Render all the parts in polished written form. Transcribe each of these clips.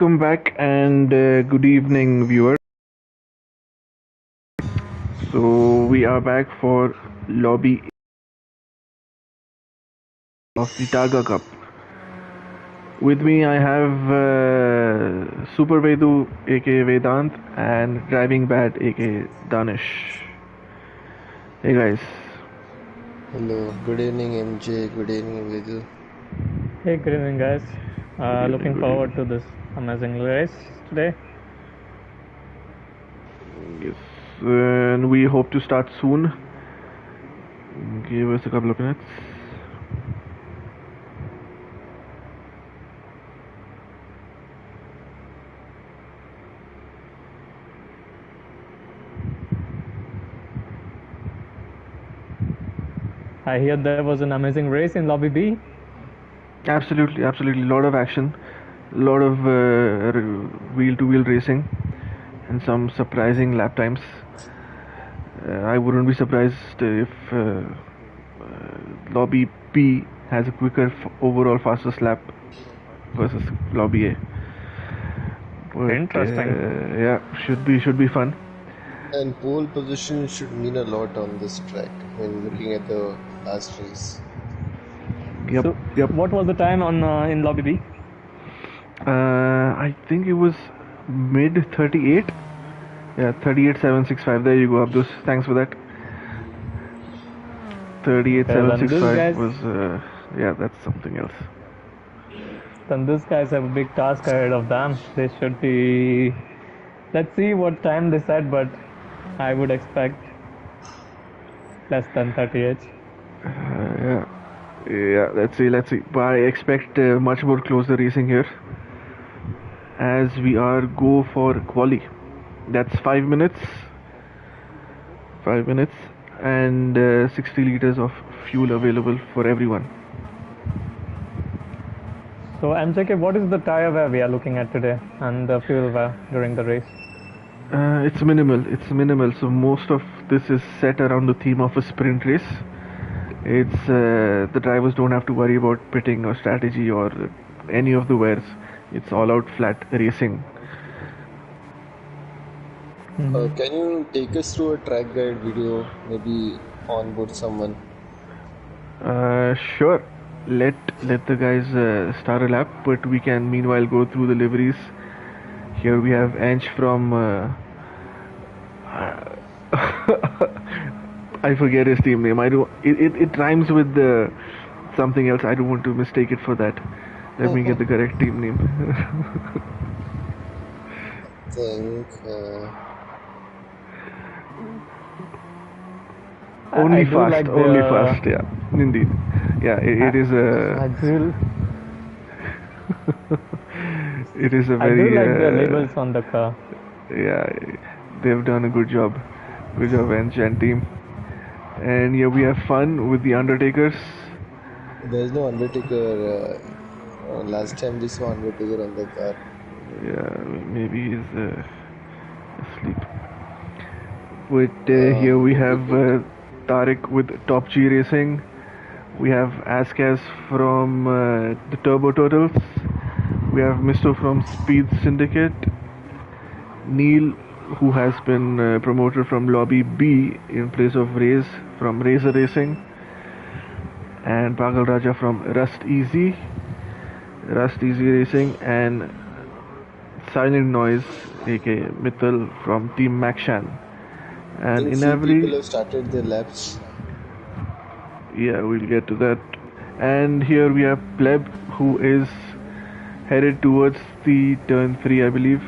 Welcome back and good evening, viewers. So we are back for lobby of the Targa Cup. With me, I have Super Vedu, aka Vedant, and Driving Bad, aka Danish. Hey guys. Hello, good evening MJ, good evening Vidhu. Hey, good evening, guys. Good evening, Looking good forward evening. to this amazing race today. Yes, and we hope to start soon. Give us a couple of minutes. I hear there was an amazing race in Lobby B. Absolutely, absolutely. Lot of action, lot of wheel-to-wheel racing, and some surprising lap times. I wouldn't be surprised if Lobby B has a quicker overall fastest lap versus Lobby A. But Interesting. yeah, should be fun. And pole position should mean a lot on this track when looking at the last race. Yep, So, yep. what was the time on in Lobby B? I think it was mid 38. Yeah, 38.765. There you go, Abdus. Thanks for that. Okay, then these 38.765 guys, was yeah, that's something else. have a big task ahead of them. They should be. Let's see what time they said, but I would expect less than 38. Yeah. Yeah, let's see. But I expect much more closer racing here, as we are go for quali. That's 5 minutes, and 60 liters of fuel available for everyone. So, MJK, what is the tire wear we are looking at today and the fuel wear during the race? It's minimal. It's minimal. So most of this is set around the theme of a sprint race. It's the drivers don't have to worry about pitting or strategy or any of the wares. It's all out flat racing. Can you take us through a track guide video, maybe onboard someone? Sure. Let the guys start a lap, but we can meanwhile go through the liveries. Here we have Ange from. I forget his team name. I do. It rhymes with something else. I don't want to mistake it for that. Let me get the correct team name. I think Only I do fast. like Only the fast. Yeah, indeed. Yeah, it is a. I do It is a I do very. like the labels on the car. Yeah, they've done a good job. Good job, Ange and team. And yeah, we have fun with the Undertakers. there's no Undertaker. Last time we saw Undertaker on the car. Yeah, maybe he's asleep. But here we have Tariq with Top G Racing. We have Askaz from the Turbo Turtles. We have Misto from Speed Syndicate. Neil, who has been promoted from Lobby B in place of Raze from Razor Racing. And Pagal Raja from Rust Easy Racing, and Silent Noise, aka Mithil from Team Makshan. I And think in few every. people have started their laps. Yeah, we'll get to that. And here we have Pleb, who is headed towards the turn 3, I believe.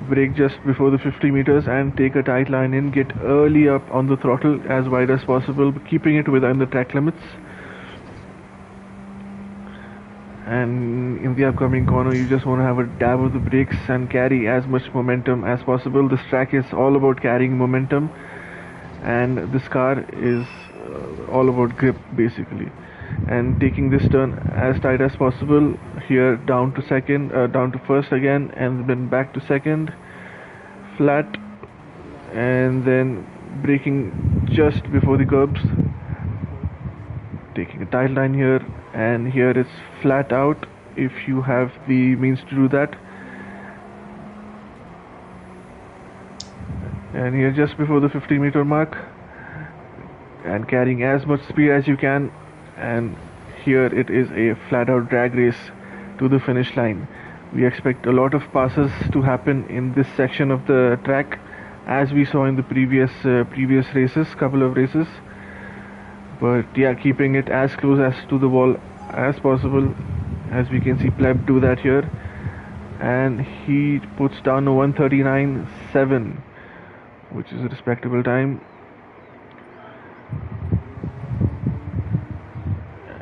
Brake just before the 50 meters and take a tight line in, get early up on the throttle as wide as possible, keeping it within the track limits. And in the upcoming corner, you just want to have a dab of the brakes and carry as much momentum as possible. This track is all about carrying momentum, and this car is all about grip basically. And taking this turn as tight as possible. Here down to second, down to first again, and then back to second, flat, and then braking just before the curbs, taking a tight line here, and here it's flat out if you have the means to do that. And here just before the 50-meter mark, and carrying as much speed as you can, and here it is a flat out drag race to the finish line. We expect a lot of passes to happen in this section of the track, as we saw in the previous races, couple of races. But yeah, keeping it as close as to the wall as possible, as we can see Pleb do that here, and he puts down a 1:39.7, which is a respectable time.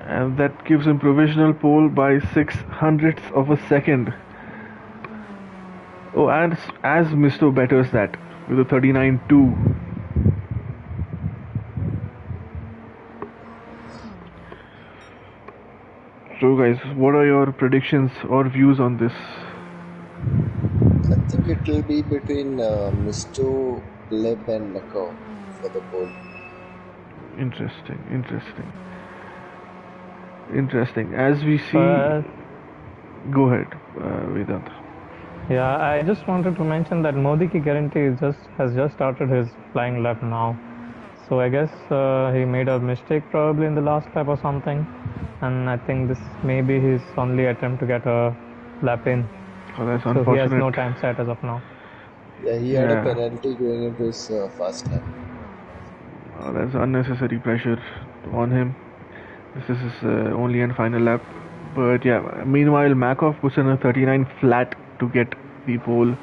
And that gives him provisional pole by 600ths of a second. Oh, and as Misto betters that with a 39.2. So guys, what are your predictions or views on this? I think it will be between Misto, Pleb and Nakao for the pole. Interesting. As we see, go ahead, Vedant. Yeah, I just wanted to mention that Modi Ki Guarantee has just started his flying lap now. So I guess he made a mistake probably in the last lap or something, and I think this may be his only attempt to get a lap in. Oh, that's So unfortunate. he has no time set as of now. Yeah, he had a penalty going into his fast lap. Oh, that's unnecessary pressure on him. This is his only and final lap. But yeah, meanwhile Makov puts in a 39 flat to get the pole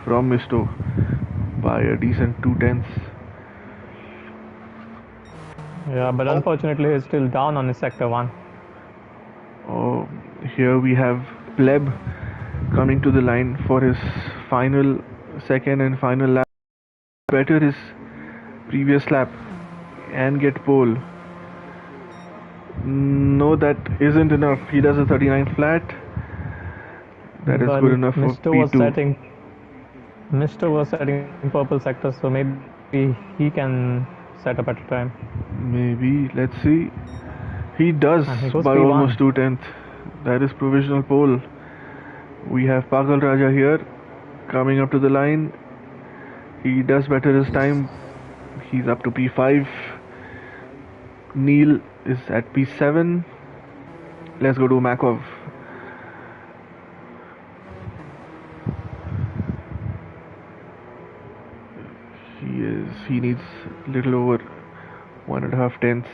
from Misto by a decent 2/10. Yeah, but unfortunately he's still down on his sector 1. Oh, here we have Pleb coming to the line for his second and final lap. Better his previous lap and get pole. No, that isn't enough. He does a 39 flat. That is good enough for P2. Mr. was setting purple sector, so maybe he can set a better time. Maybe, let's see. He does by P1. almost 2/10. That is provisional pole. We have Pagal Raja here coming up to the line. He does better his time. He's up to P5. Neil is at P7. Let's go to Makov. He needs little over 1.5 tenths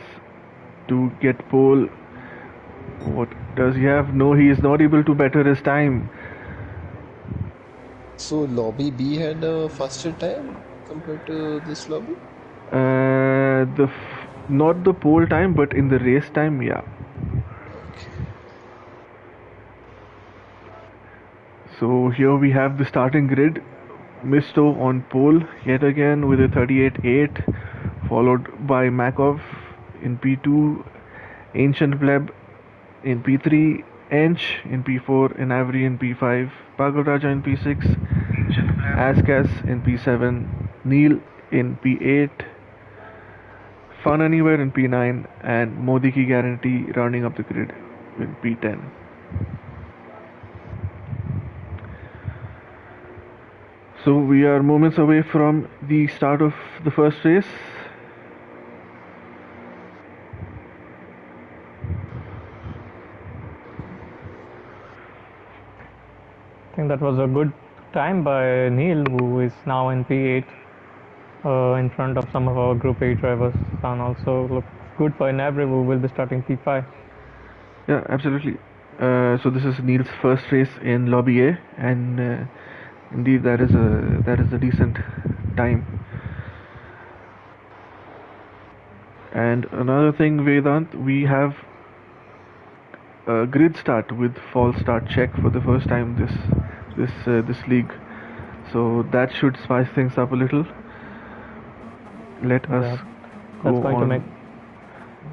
to get pole. What does he have? No, he is not able to better his time. So lobby B had a faster time compared to this lobby? Not the pole time, but in the race time, yeah. Okay. So here we have the starting grid. Misto on pole yet again with a 38.8, followed by Makov in P2, Ancient Pleb in P3, Ench in P4, and Avery in P5, Pagal Raja in P6, Askas in P7, Neil in P8, Fun Anywhere in P9, and Modi Ki Guarantee rounding up the grid in P10. So we are moments away from the start of the first race. I think that was a good time by Neil, who is now in P8 in front of some of our Group A drivers, and also looks good for Inabri, who will be starting P5. Yeah, absolutely. So this is Neil's first race in Lobby A, and indeed that is a decent time. And another thing, Vedant, we have a grid start with false start check for the first time this league. So that should spice things up a little. Let us go on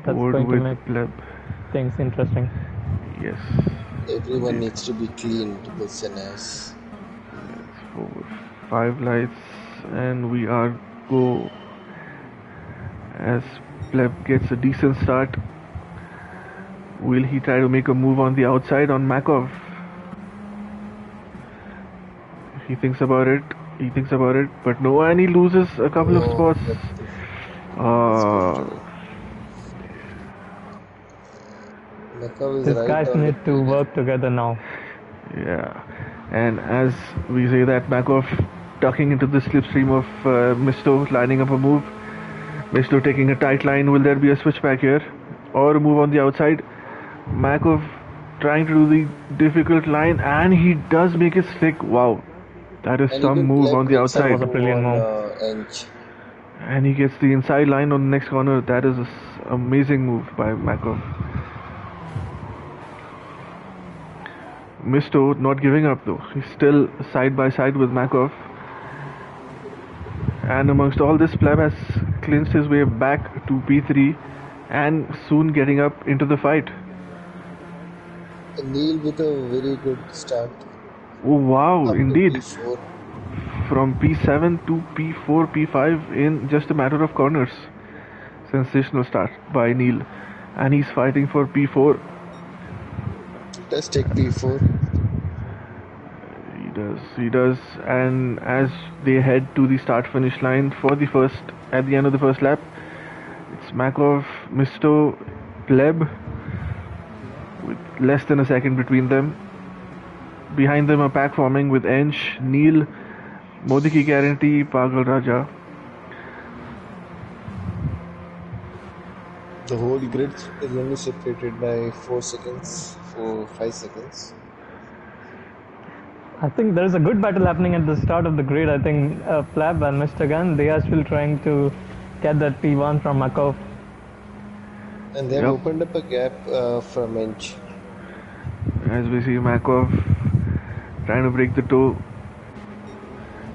board with Pleb. Things interesting. Yes. Everyone needs to be cleaned, the SNIs. 5 lights, and we are go as Pleb gets a decent start. Will he try to make a move on the outside on Makov? He thinks about it. But no, and he loses a couple of spots. Makov is These right guys on need the to work together now. Yeah, and as we say that, Makov ducking into the slipstream of Misto, lining up a move. Misto taking a tight line. Will there be a switchback here? Or a move on the outside? Makov trying to do the difficult line, and he does make it slick. Wow, that is And some even move Pleb on the gets outside. was a brilliant move. Ench. And he gets the inside line on the next corner. That is an amazing move by Makov. Misto not giving up though. He's still side by side with Makov. And amongst all this, Pleb has clinched his way back to P3 and soon getting up into the fight. Neil with a very good start. Oh wow, Up to indeed. P4. From P7 to P4, P5 in just a matter of corners. Sensational start by Neil. And he's fighting for P4. Let's take P4. He does. And as they head to the start-finish line for the first, at the end of the first lap, it's Makov, Misto, Pleb, with less than a second between them. Behind them a pack forming with Ench, Neil, Modi ki guarantee, Pagal Raja. The whole grid is only separated by 5 seconds. I think there is a good battle happening at the start of the grid. I think Pleb and Mr. Gunn, they are still trying to get that P1 from Makov. And they've opened up a gap from Ench. As we see Makov trying to break the toe.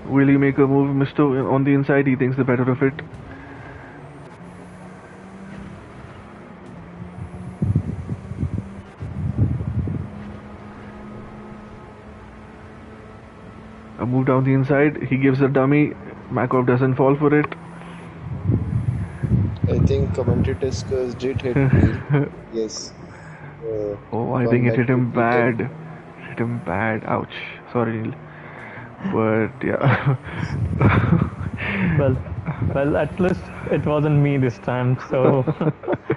Will he make a move? Misto on the inside, he thinks the better of it. A move down the inside, he gives a dummy. Makov doesn't fall for it. I think commentator's curse did hit Neil. Yes. I think it hit him bad. Hit him bad. Ouch. Sorry, Neil. But yeah. Well, at least it wasn't me this time, so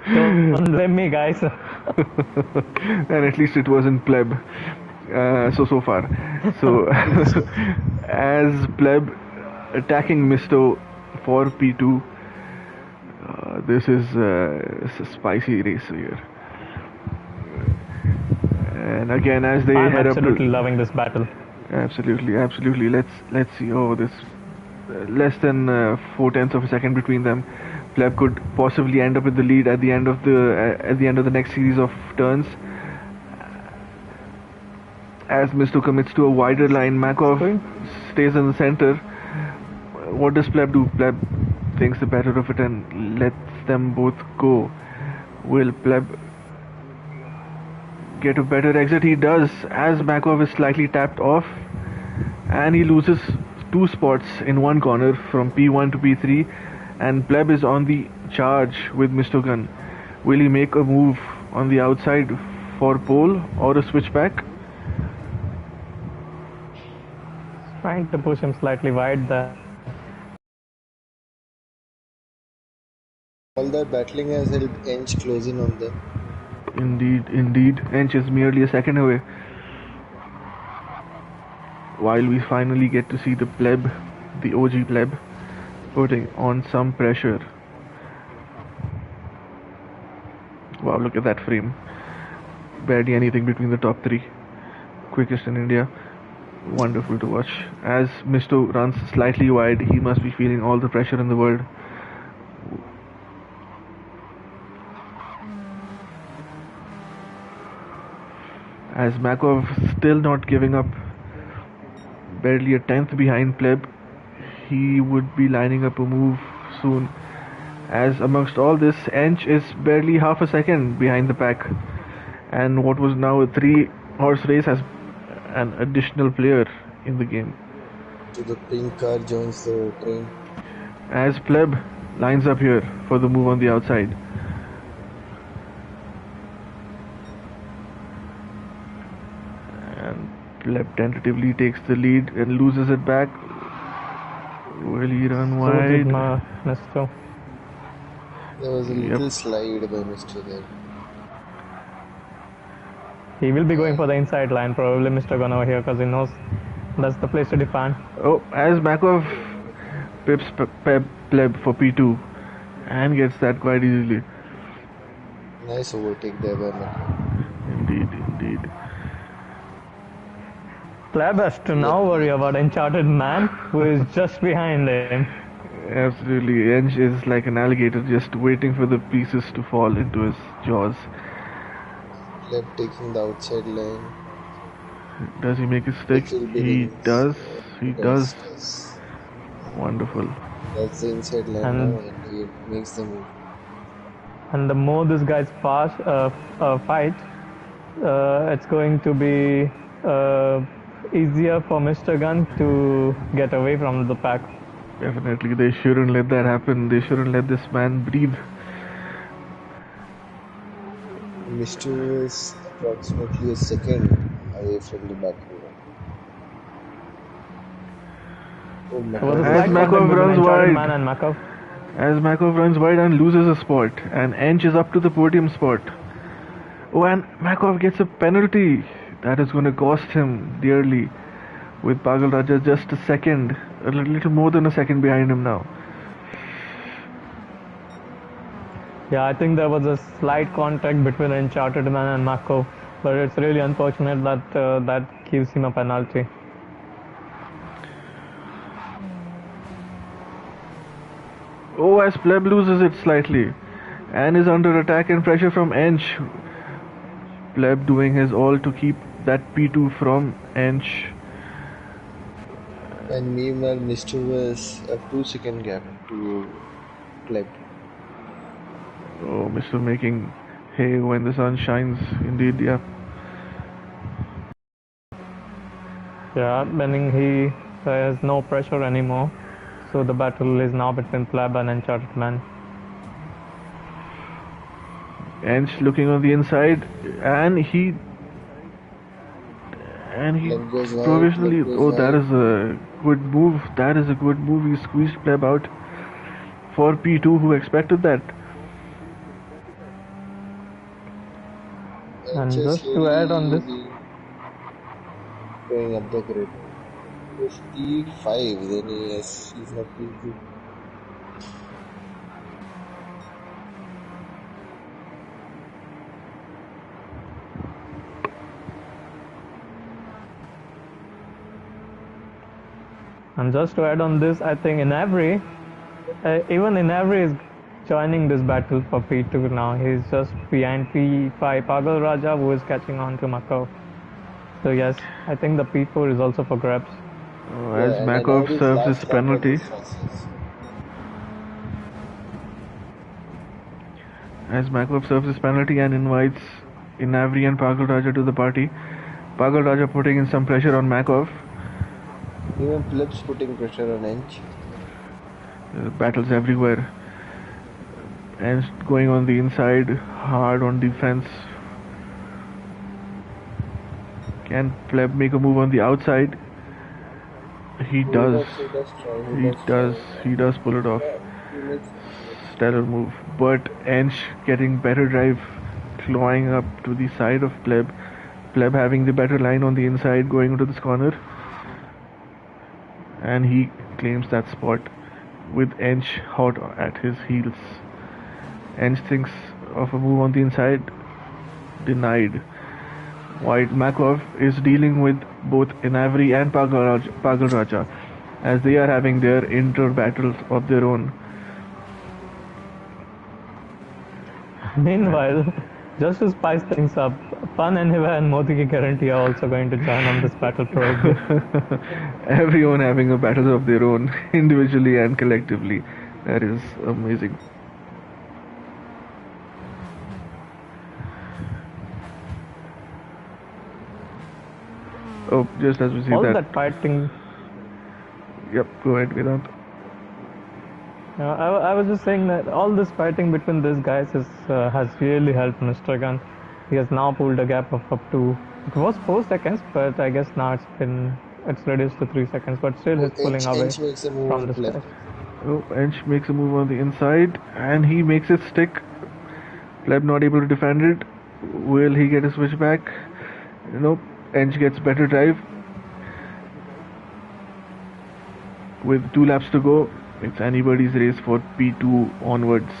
don't blame me, guys. And at least it wasn't Pleb. So far. So as Pleb attacking Misto for P2, this is a spicy race here. And again, as they I'm head up, absolutely loving this battle. Absolutely. Let's see. Oh, this less than 4/10 of a second between them. Pleb could possibly end up with the lead at the end of the next series of turns. As Misto commits to a wider line, Makov stays in the center. What does Pleb do? Pleb thinks the better of it and lets them both go. Will Pleb get a better exit? He does, as Makov is slightly tapped off, and he loses 2 spots in one corner from P1 to P3, and Pleb is on the charge with Mr. Gunn. Will he make a move on the outside for pole or a switchback? Trying to push him slightly wide there. All that battling has helped Ench close in on them. Indeed. Ench is merely a second away. While we finally get to see the Pleb, the OG Pleb, putting on some pressure. Wow, look at that frame. Barely anything between the top 3. Quickest in India. Wonderful to watch. As Misto runs slightly wide, he must be feeling all the pressure in the world. As Makov still not giving up, barely a 10th behind Pleb, he would be lining up a move soon. As amongst all this, Ench is barely half a second behind the pack, and what was now a 3-horse race has an additional player in the game. So the pink car joins the train. As Pleb lines up here for the move on the outside. Pleb tentatively takes the lead and loses it back. Will he run So did wide? Mr. There was a Yep. little slide by Mr. there. He will be going for the inside line, probably Mr. Gunn over here, because he knows that's the place to defend. Oh, as Makov pips Pleb for P2 and gets that quite easily. Nice overtake there by Mako. Indeed. Pleb has to now worry about Enchanted Man, who is just behind him. Absolutely. Eng is like an alligator just waiting for the pieces to fall into his jaws. Pleb taking the outside line. Does he make a stick? He does. He does. Wonderful. That's the inside line And- now, and he makes the move. And the more this guy's fight, it's going to be easier for Mr. Gunn to get away from the pack. Definitely. They shouldn't let that happen. They shouldn't let this man breathe. Mr. is approximately a second away from the back row. Oh, It was a As slight contact Makov between runs Enchanted wide. Man and Makov. As Makov runs wide and loses a spot, and Ench is up to the podium spot. Oh, and Makov gets a penalty. That is going to cost him dearly. With Pagal Raja just a second, a little more than a second behind him now. Yeah, I think there was a slight contact between Enchanted Man and Makov, but it's really unfortunate that that gives him a penalty. Oh, as Pleb loses it slightly and is under attack and pressure from Ench. Pleb doing his all to keep that P2 from Ench. And meanwhile, Mr. was a 2-second gap to Pleb. Oh, Mr. making hay when the sun shines. Indeed, yeah. Yeah, meaning he has no pressure anymore. So the battle is now between Pleb and Enchanted Man. Ench looking on the inside, and he Pleb goes wide, provisionally. Pleb goes Oh, that wide. is a good move. That is a good move. He squeezed Pleb out for P2, who expected that. And just to add on this, going up the grid. If P5, then yes, he's not P2. and just to add on this, I think Inavri, even Inavri is joining this battle for P2 now. He's just behind P5 Pagal Raja, who is catching on to Makov. So yes, I think the P4 is also for grabs. As Makov serves his penalty. As Makov serves his penalty and invites Inavri and Pagal Raja to the party. Pagal Raja putting in some pressure on Makov. Even Pleb's putting pressure on Ench. Battles everywhere. And going on the inside, hard on defense. Can Pleb make a move on the outside? He does. He does pull it off. Stellar move. But Ench getting better drive, clawing up to the side of Pleb. Pleb having the better line on the inside, going into this corner. And he claims that spot with Ench hot at his heels. Ench thinks of a move on the inside, denied. White Makov is dealing with both Inavri and Pagal Raja as they are having their inter battles of their own. Meanwhile, just to spice things up, Pan Aniva and Modi Guarantee are also going to join on this battle probably. Everyone having a battle of their own, individually and collectively. That is amazing. Oh, just as we see All that. that fighting. Yep, go ahead, Vedant. I was just saying that all this fighting between these guys has really helped Mr. Gunn. He has now pulled a gap of up to It was 4 seconds, but I guess now it's reduced to 3 seconds. But still, Oh, he's pulling away Ench makes a move from on this Pleb. guy. Oh, Ench makes a move on the inside and he makes it stick. Pleb not able to defend it. Will he get a switchback? Nope. Ench gets better drive. With 2 laps to go, it's anybody's race for P2 onwards.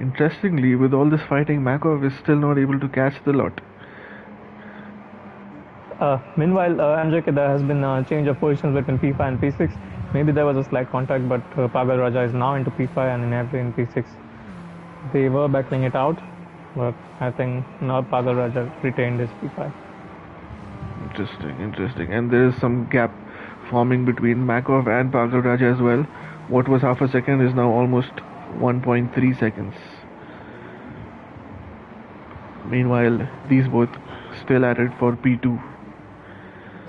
Interestingly, with all this fighting, Makov is still not able to catch the lot. Meanwhile, MJK, there has been a change of positions between P5 and P6. Maybe there was a slight contact, but Pavel Raja is now into P5 and Inevri in P6. They were battling it out, but I think now Pavel Raja retained his P5. Interesting. And there is some gap forming between Makov and Pagal Raja as well. What was half a second is now almost 1.3 seconds. Meanwhile, these both still at it for P2.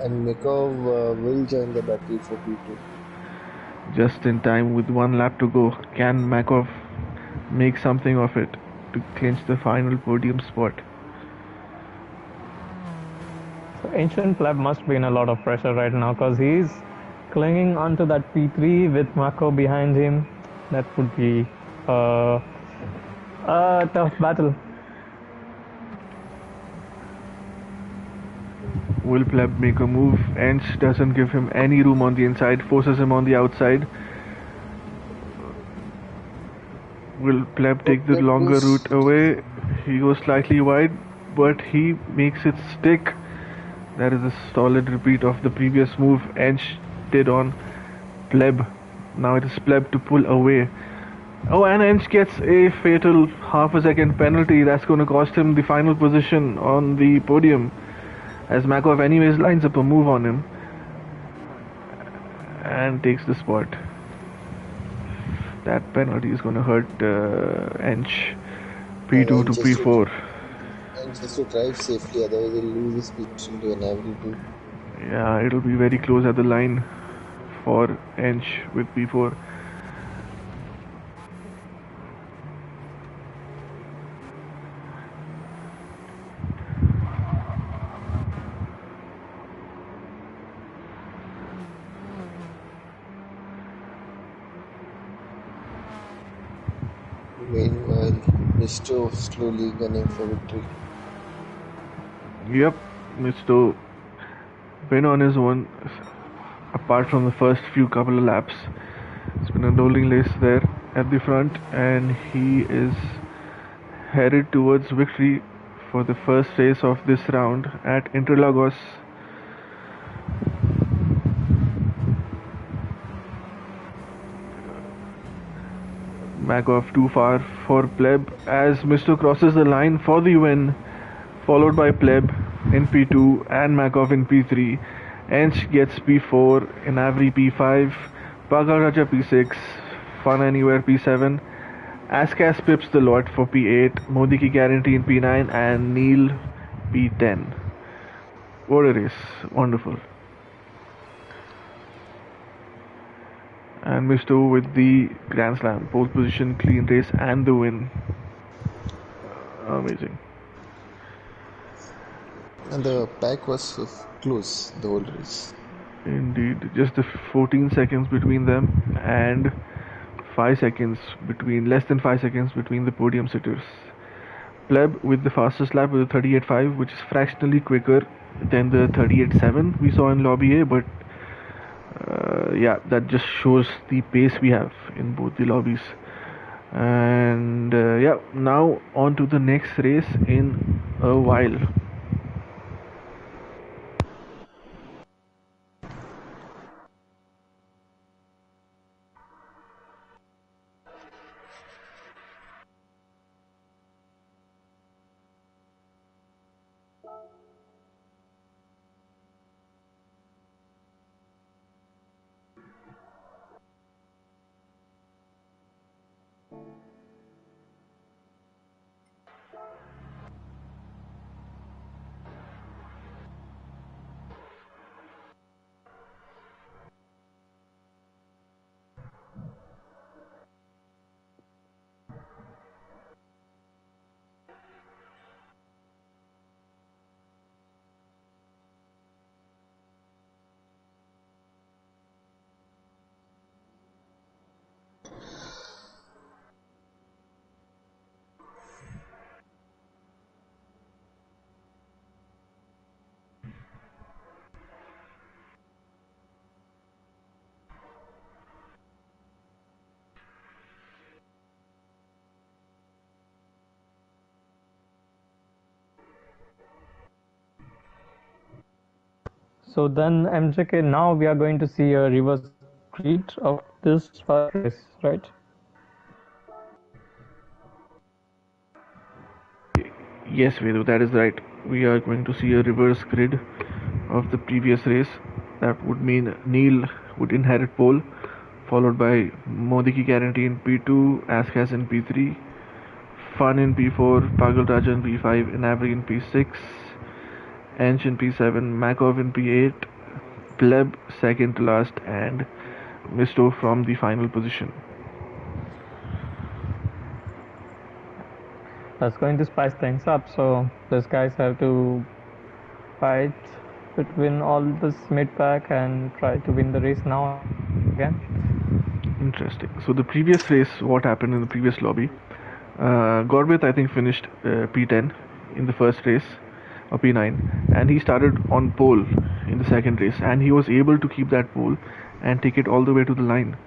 And Mikov will join the battle for P2. Just in time with 1 lap to go. Can Makov make something of it to clinch the final podium spot? So Ancient Pleb must be in a lot of pressure right now because he's clinging onto that P3 with Mako behind him. That would be a tough battle. Will Pleb make a move? Ench doesn't give him any room on the inside, forces him on the outside. Will Pleb take the longer route away? He goes slightly wide, but he makes it stick. That is a solid repeat of the previous move Ench did on Pleb. Now it is Pleb to pull away. Oh, and Ench gets a fatal half a second penalty. That's going to cost him the final position on the podium, as Makov anyways lines up a move on him and takes the spot. That penalty is going to hurt Ench. P2 to P4. Ench has to drive safely, otherwise he'll lose his position to an Rd3. Yeah, it'll be very close at the line for Ench with P4. Meanwhile, Misto slowly gunning for victory. Yep, Mr. Been on his own, apart from the first few couple of laps. It's been a rolling race there at the front, and he is headed towards victory for the first race of this round at Interlagos. Makov too far for Pleb as Mr. crosses the line for the win, followed by Pleb in P2 and Makov in P3. Ench gets P4, Inavri P5, Pagaraja P6, Fun Anywhere P7, Askas pips the lot for P8, Modi Ki Guarantee in P9, and Neil P10. What a race, wonderful. And Misto with the Grand Slam, pole position, clean race, and the win. Amazing. And the pack was close the whole race. Indeed, just the 14 seconds between them and 5 seconds between, less than 5 seconds between the podium sitters. Pleb with the fastest lap with a 38.5, which is fractionally quicker than the 38.7 we saw in Lobby A, but yeah, that just shows the pace we have in both the lobbies. And yeah, now on to the next race in a while. So then MJK, now we are going to see a reverse grid of this first race, right? Yes, Vedu, that is right. We are going to see a reverse grid of the previous race. That would mean Neil would inherit pole, followed by Modiki Guarantee in P2, Askas in P3, Fun in P4, Pagal Raja in P5, Inabri in P6, Ench in P7, Makov in P8, Pleb second to last, and Misto from the final position. That's going to spice things up. So these guys have to fight between all this mid pack and try to win the race now again. Interesting. So the previous race, what happened in the previous lobby? Gorbeth, I think, finished P10 in the first race, or P9, and he started on pole in the second race, and he was able to keep that pole and take it all the way to the line.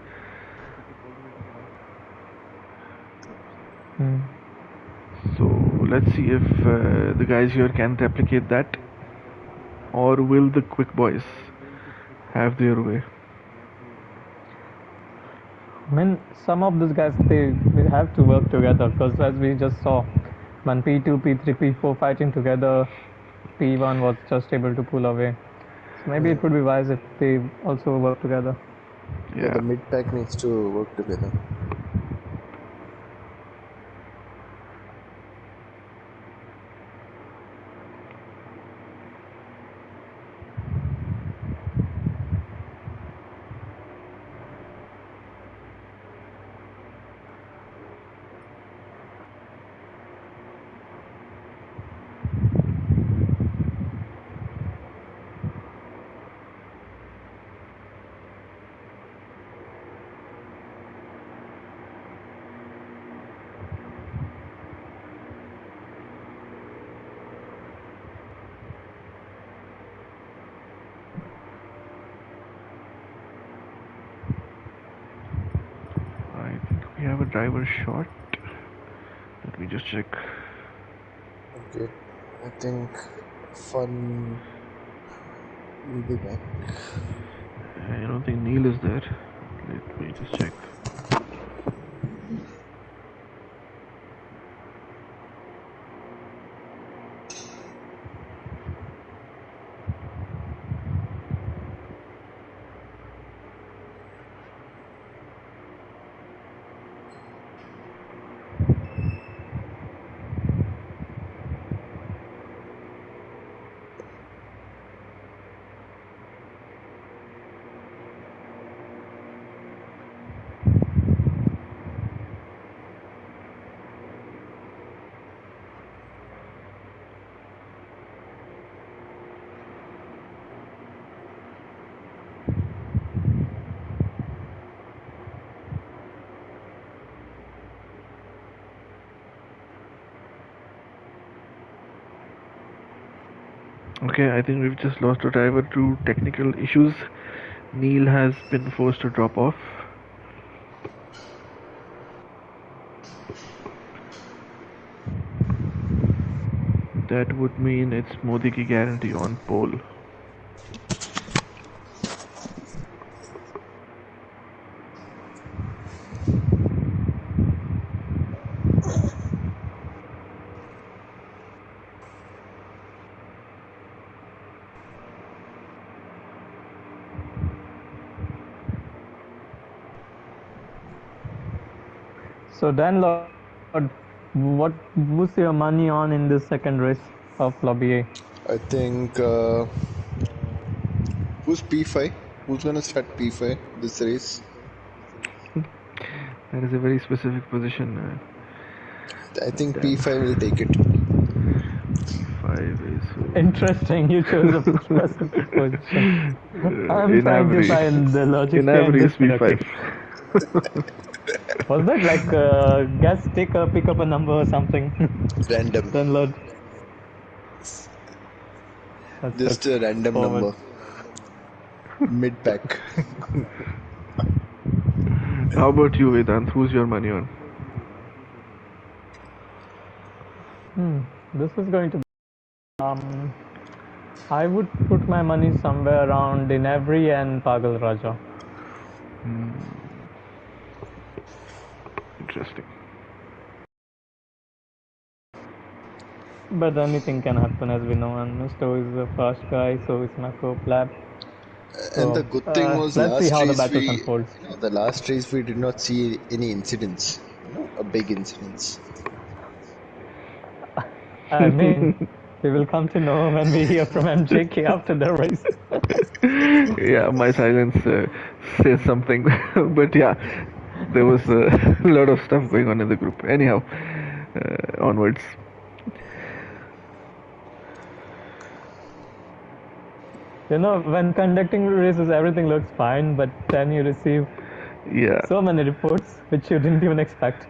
So let's see if the guys here can replicate that, or will the quick boys have their way? I mean, some of these guys, they have to work together, because as we just saw, when P2, P3, P4 fighting together, P1 was just able to pull away. So maybe it would be wise if they also work together. Yeah, the mid pack needs to work together. I think we have a driver shot. Let me just check. Okay, I think Fun will be back. I don't think Neil is there. Let me just check. Okay, I think we've just lost a driver to technical issues. Neil has been forced to drop off. That would mean it's Modiki Guarantee on pole. So Dan Lord, what was your money on in this second race of Lobby A? I think who's P5? Who's gonna start P5 this race? That is a very specific position. I think Damn. P5 will take it. P5 is Interesting, you chose a specific position. I'm in trying to average. find the logic In behind average this. P5. Okay. Was that like guess pick up a number or something? Random. Then Lord. Just a random forward. number. Mid pack. How about you, Vedant? Who's your money on? This is going to be I would put my money somewhere around in Every and Pagal Raja. Interesting. But anything can happen, as we know, and Mr. is a fast guy, so is Mako Plab. And the So good thing was let's see how the race battles unfolds. the last race we did not see any incidents, a big incidents. I mean, we will come to know when we hear from MJK after the race. Yeah, my silence says something, but yeah, there was a lot of stuff going on in the group. Anyhow, onwards. You know, when conducting races, everything looks fine, but then you receive Yeah. so many reports which you didn't even expect.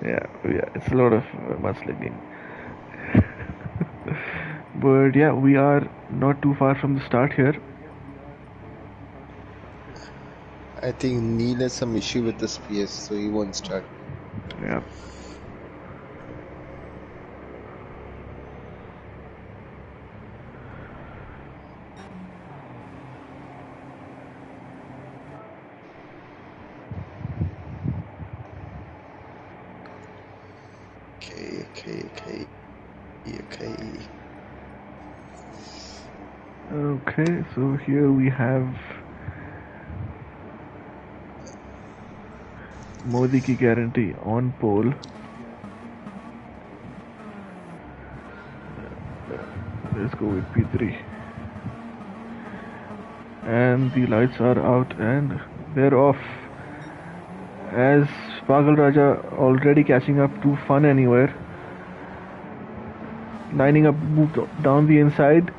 Yeah, it's a lot of mudslinging. But yeah, we are not too far from the start here. I think Neil has some issue with the space, so he won't start. Yeah. Okay, so here we have Modi ki guarantee on pole. Let's go with P3. And the lights are out and they're off. As Pagal Raja already catching up to Fun Anywhere. Lining up, moved down the inside.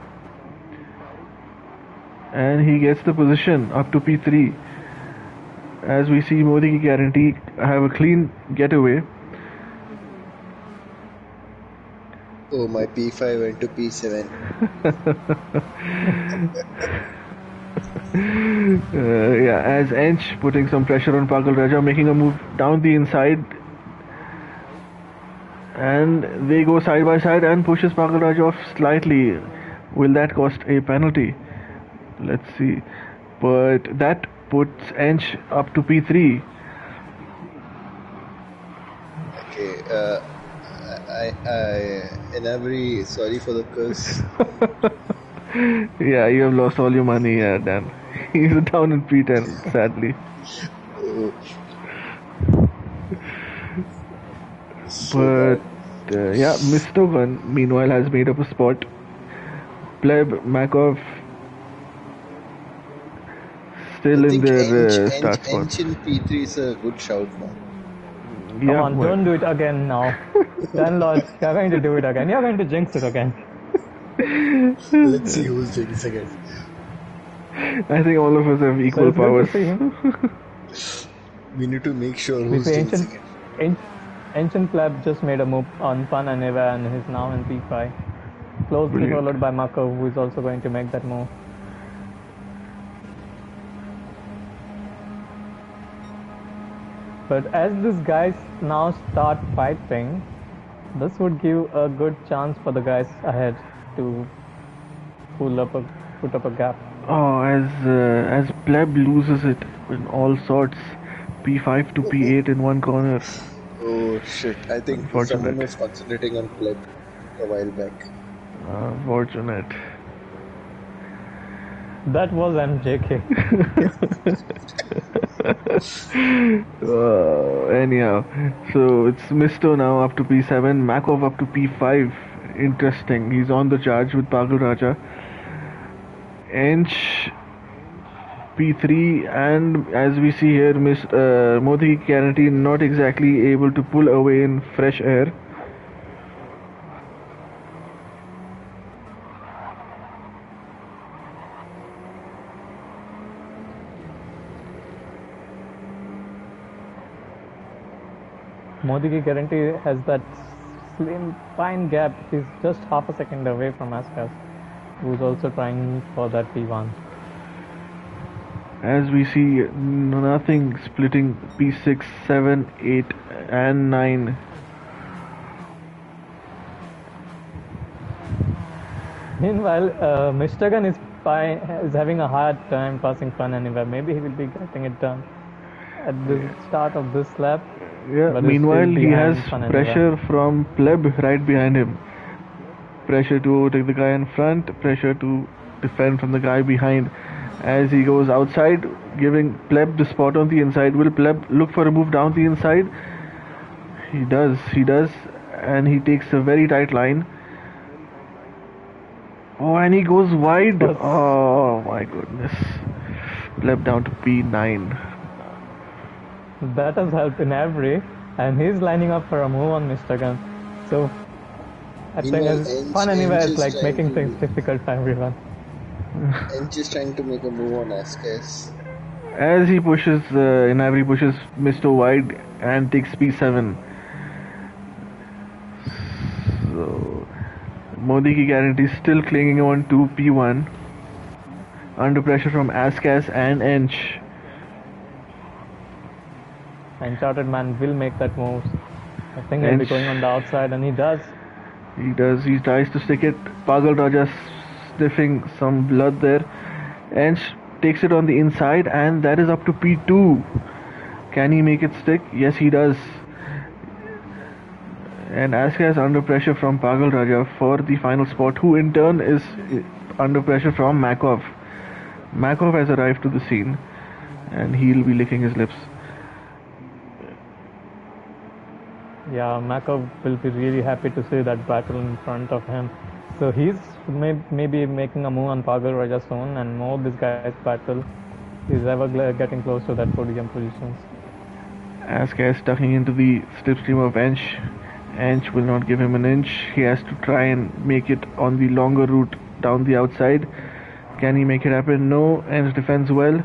And he gets the position up to P3. As we see Modi ki guarantee have a clean getaway. Oh, my P5 went to P7. Yeah, as Ench putting some pressure on Pagal Raja, making a move down the inside. And they go side by side and pushes Pagal Raja off slightly. Will that cost a penalty? Let's see. But that puts Ench up to P3. Okay, and I'm very sorry for the curse. Yeah, you have lost all your money, Dan. He's down in P10, sadly. But yeah, Mr. Gun meanwhile has made up a spot. Pleb, Makov still in their start spot. Ench in P3 is a good shout now. Come on, don't do it again now. Dan Lodge, you're going to do it again. You're going to jinx it again. Let's see who's jinxing it. I think all of us have equal powers. We need to make sure who's jinxing it. Ancient Pleb just made a move on Fun Anywhere and is now in P5. Closely followed by Mako, who is also going to make that move. But as these guys now start fighting, this would give a good chance for the guys ahead to put up a gap. Oh, as Pleb loses it in all sorts, P5 to P8 in one corner. Oh shit! I think someone was concentrating on Pleb a while back. Fortunate. That was MJK. Anyhow, so it's Misto now up to P7, Makov up to P5. Interesting. He's on the charge with Pagal Raja. Ench P3, and as we see here, Modi Guarantee not exactly able to pull away in fresh air. Modi ki Guarantee has that slim, fine gap. He's just half a second away from Askas, who's also trying for that P1. As we see, nothing splitting P6, 7, 8 and 9. Meanwhile, Mr. Gun is having a hard time passing Fun Anywhere. Maybe he will be getting it done at the start of this lap. Yeah. But Meanwhile, still he has behind Fun pressure Anywhere. from Pleb right behind him. Pressure to overtake the guy in front. Pressure to defend from the guy behind. As he goes outside, giving Pleb the spot on the inside. Will Pleb look for a move down the inside? He does, and he takes a very tight line. Oh, and he goes wide. Yes. Oh my goodness. Pleb down to P9. That has helped in every, and he's lining up for a move on Mr. Gun. So I think Meanwhile, Fun Anywhere is is like trying making to things difficult for everyone. Ench is trying to make a move on Askas. As he pushes, Inavri pushes Mr. wide and takes P7. So, Modi ki guarantee still clinging on to P1. Under pressure from Askas and Ench. Enchanted Man will make that move. I think he'll be going on the outside, and he does. He does. He tries to stick it. Pagal Raja sniffing some blood there. Ench takes it on the inside, and that is up to P2. Can he make it stick? Yes, he does. And Aska is under pressure from Pagal Raja for the final spot, who in turn is under pressure from Makov. Makov has arrived to the scene, and he'll be licking his lips. Yeah, Makov will be really happy to see that battle in front of him. So he's maybe making a move on Pagal Raja soon, and more this guy's battle is ever getting close to that podium positions. Aska is tucking into the slipstream of Ench. Ench will not give him an inch. He has to try and make it on the longer route down the outside. Can he make it happen? No. Ench defends well.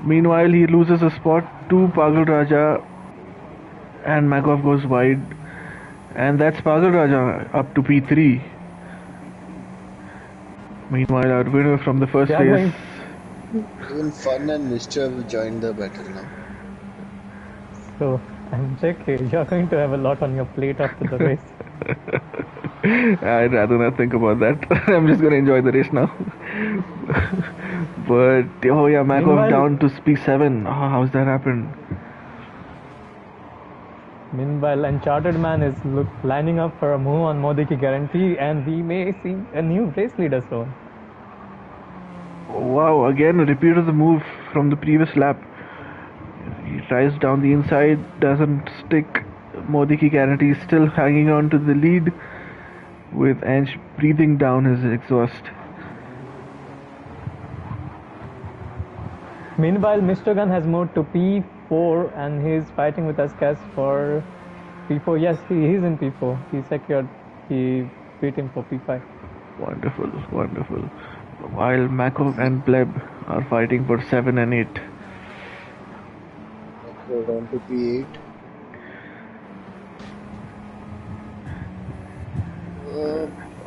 Meanwhile, he loses a spot to Pagal Raja, and Makov goes wide. And that's Pagal Raja up to P3. Meanwhile, our winner from the first race. Even Fun and Mr. have joined the battle now. So, JK, you're going to have a lot on your plate after the race. I'd rather not think about that. I'm just going to enjoy the race now. But, oh yeah, Makov down to P7. Oh, how's that happened? Meanwhile, Enchanted Man is lining up for a move on Modi ki guarantee, and we may see a new race leader soon. Wow, again a repeat of the move from the previous lap. He tries down the inside, doesn't stick. Modi ki guarantee is still hanging on to the lead, with Ench breathing down his exhaust. Meanwhile, Mr. Gun has moved to P4, and he's fighting with Askas for P4. Yes, he is in P4. He beat him for P5. Wonderful, wonderful. While Makov and Pleb are fighting for 7 and 8. Makov down to P8.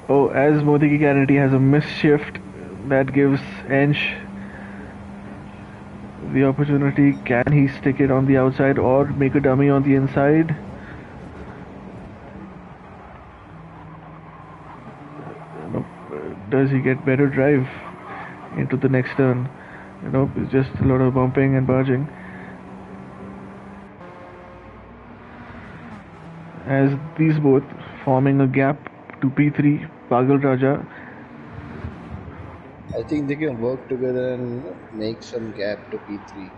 Oh, as Modi ki guarantee has a missed shift, that gives Ench the opportunity. Can he stick it on the outside or make a dummy on the inside? Nope. Does he get better drive into the next turn? Nope, it's just a lot of bumping and barging. As these both forming a gap to P3, Pagal Raja. I think they can work together and make some gap to P3.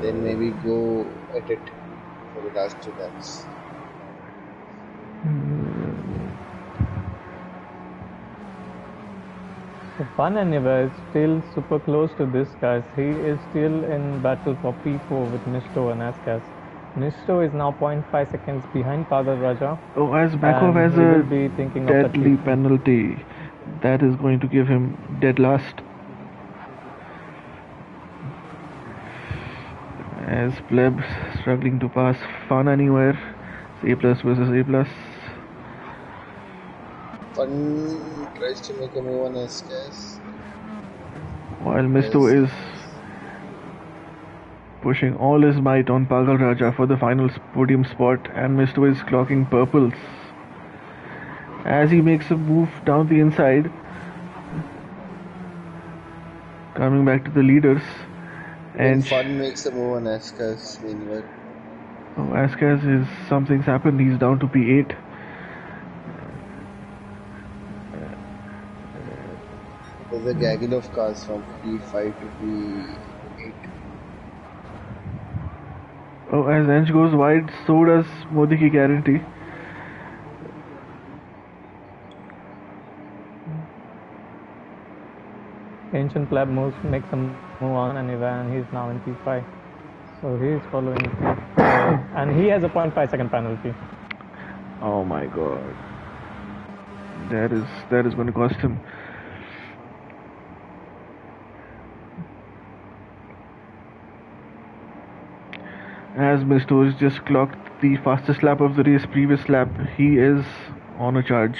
Then maybe go at it for the last 2 laps. Fun Anywhere is still super close to this, guys. He is still in battle for P4 with Misto and Askas. Misto is now 0.5 seconds behind Pagal Raja. Oh, as Makov has a deadly penalty, that is going to give him dead last. As Pleb struggling to pass Fun Anywhere. It's A plus versus A plus. Fun tries to make a move on Askas. While Misto is pushing all his might on Pagal Raja for the final podium spot, and Misto is clocking purples. As he makes a move down the inside, Coming back to the leaders, Then and Fun makes a move on Askas meanwhile. Askas is something's happened. He's down to P8. There's a gaggle of cars from P5 to P8. Oh, as Ench goes wide, so does Modi ki guarantee. Ancient Lab makes a move on and he's now in P5. So he's following P4. And he has a 0.5 second penalty. Oh my god. That is going to cost him. As Mr. has just clocked the fastest lap of the race, previous lap, he is on a charge.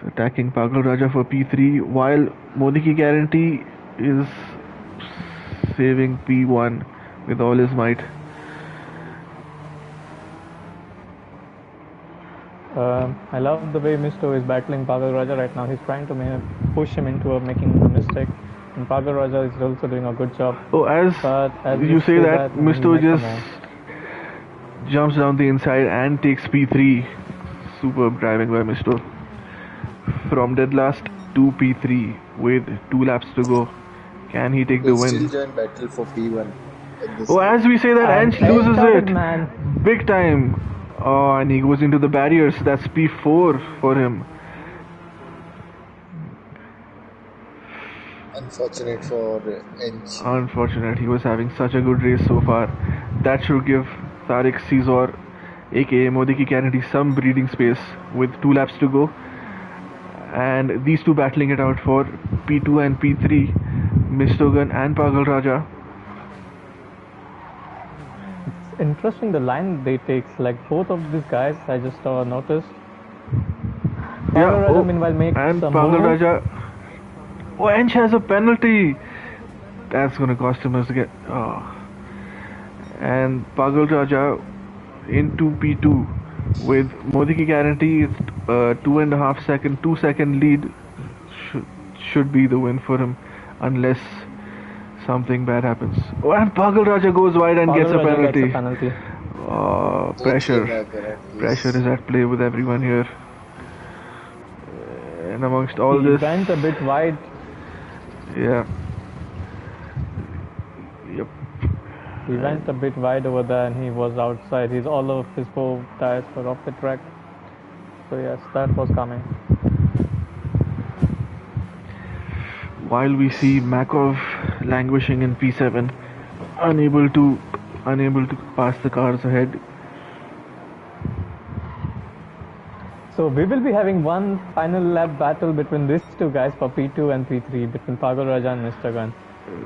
So attacking Pagal Raja for P3, while Modi ki guarantee is saving P1 with all his might. I love the way Misto is battling Pagal Raja right now. He's trying to push him into making a mistake. And Pagal Raja is also doing a good job. Oh, as you say that, Misto just jumps down the inside and takes P3. Superb driving by Misto. From dead last to P3 with 2 laps to go. Can he take the win? Still join battle for P1. Oh, as we say that, Anch loses it. Man. Big time. Oh, and he goes into the barriers. That's P4 for him. Unfortunate for Ench. Unfortunate. He was having such a good race so far. That should give Tariq Caesar, aka Modi ki guarantee, some breathing space with 2 laps to go. And these two battling it out for P2 and P3, Mistogan and Pagal Raja. It's interesting the line they take. Like both of these guys, I just noticed. Pagal Raja meanwhile makes and some Pagal move. Raja. Oh, Ench has a penalty. That's gonna cost him us again. Oh. And Pagal Raja into P2 with Modi ki guarantee. It's 2.5 second, 2 second lead. Should be the win for him, unless something bad happens. Oh, and Pagal Raja goes wide and gets a penalty. Oh, pressure is at play with everyone here. And amongst all this, he went a bit wide. Yeah. Yep. He went a bit wide over there and he was outside. All of his 4 tires were off the track. So yes, that was coming. While we see Makov languishing in P7, unable to pass the cars ahead. So we will be having one final lap battle between these two guys for P2 and P3, between Pagal Raja and Mr. Gun.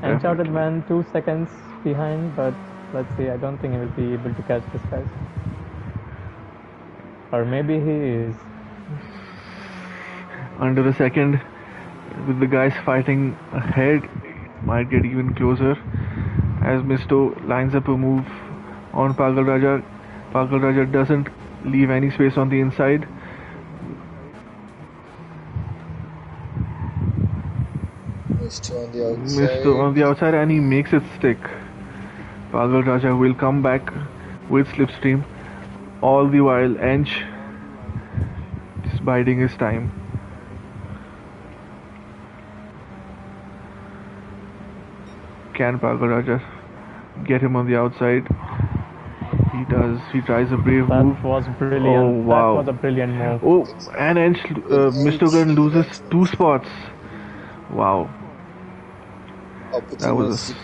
Enchanted Man 2 seconds behind, but let's see, I don't think he will be able to catch this guy. Or maybe he is. Under a second, with the guys fighting ahead, might get even closer. As Misto lines up a move on Pagal Raja. Pagal Raja doesn't leave any space on the inside. Misto on the outside, and he makes it stick. Pagal Raja will come back with slipstream. All the while, Ench just biding his time. Can Pagal Raja get him on the outside? He does. He tries a brave move. That was brilliant. Oh, wow. That was a brilliant move. Oh, and Ench, Mr. Gun loses 2 spots. Wow. That was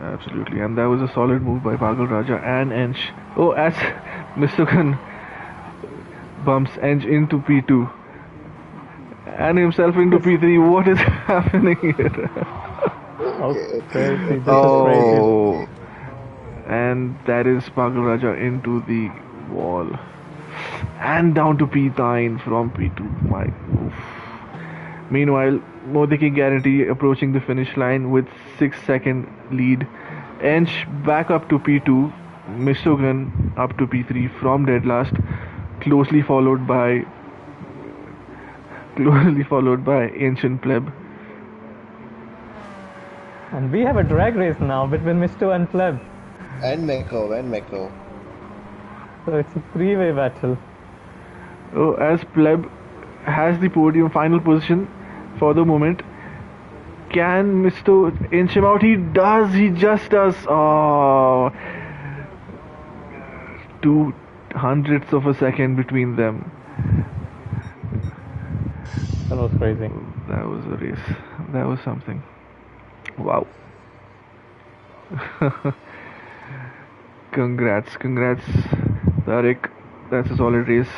absolutely, and that was a solid move by Pagal Raja and Ench. Oh, as Mr. Gun bumps Ench into P2 and himself into P3. What is happening here? Okay. Oh, and that is Pagal Raja into the wall and down to P9 from P2. My oof. Meanwhile, Modi ki guarantee approaching the finish line with 6 second lead. Ench back up to P2, Mistogan up to P3 from dead last, closely followed by closely followed by Ancient Pleb. And we have a drag race now between Misto and Pleb. And Meko. So it's a three-way battle. Oh, as Pleb has the podium final position for the moment. Can Misto inch him out? He does. He just does. Oh, 0.02 of a second between them. That was crazy. That was a race. That was something. Wow. Congrats, Tariq. That's a solid race.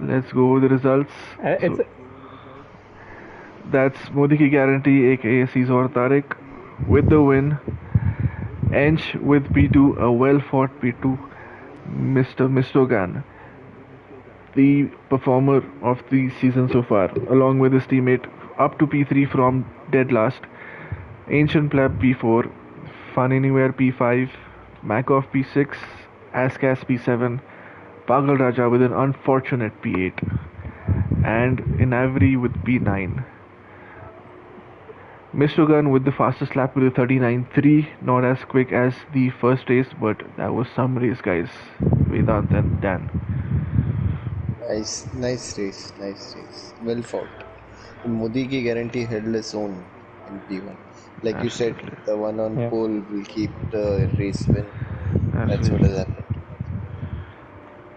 Let's go over the results. That's Modi Ki Guarantee, aka Cesar Tariq, with the win. Ench with P2, a well fought P2. Mr. Mistogan, the performer of the season so far, along with his teammate, up to P3 from dead last. Ancient Pleb P4, Fun Anywhere P5, Makov P6, Askas P7, Pagal Raja with an unfortunate P8, and Inavri with P9. Mr. Gun with the fastest lap with a 39.3, not as quick as the first race, but that was some race, guys. Vedant and Dan. Nice race. Well fought. Modi Ki Guarantee held his own in P1. Like you said, the one on pole will keep the race win. That's what has happened.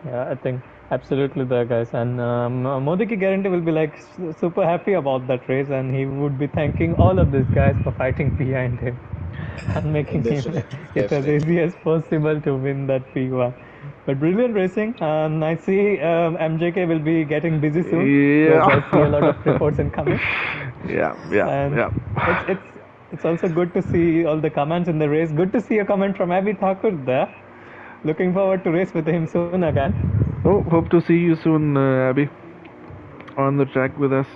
Yeah, I think absolutely there, guys. And Modi Ki Guarantee will be like super happy about that race, and he would be thanking all of these guys for fighting behind him and making him it as easy as possible to win that P1. But brilliant racing. I see MJK will be getting busy soon. Yeah. Because I see a lot of reports incoming. Yeah. It's also good to see all the comments in the race. Good to see a comment from Abhi Thakur there. Looking forward to race with him soon again. Oh, hope to see you soon, Abby, on the track with us.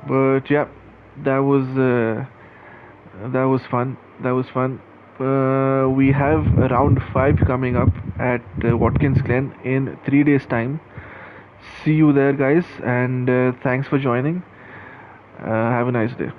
But yeah, that was fun. We have round 5 coming up at Watkins Glen in 3 days' time. See you there, guys, and thanks for joining. Have a nice day.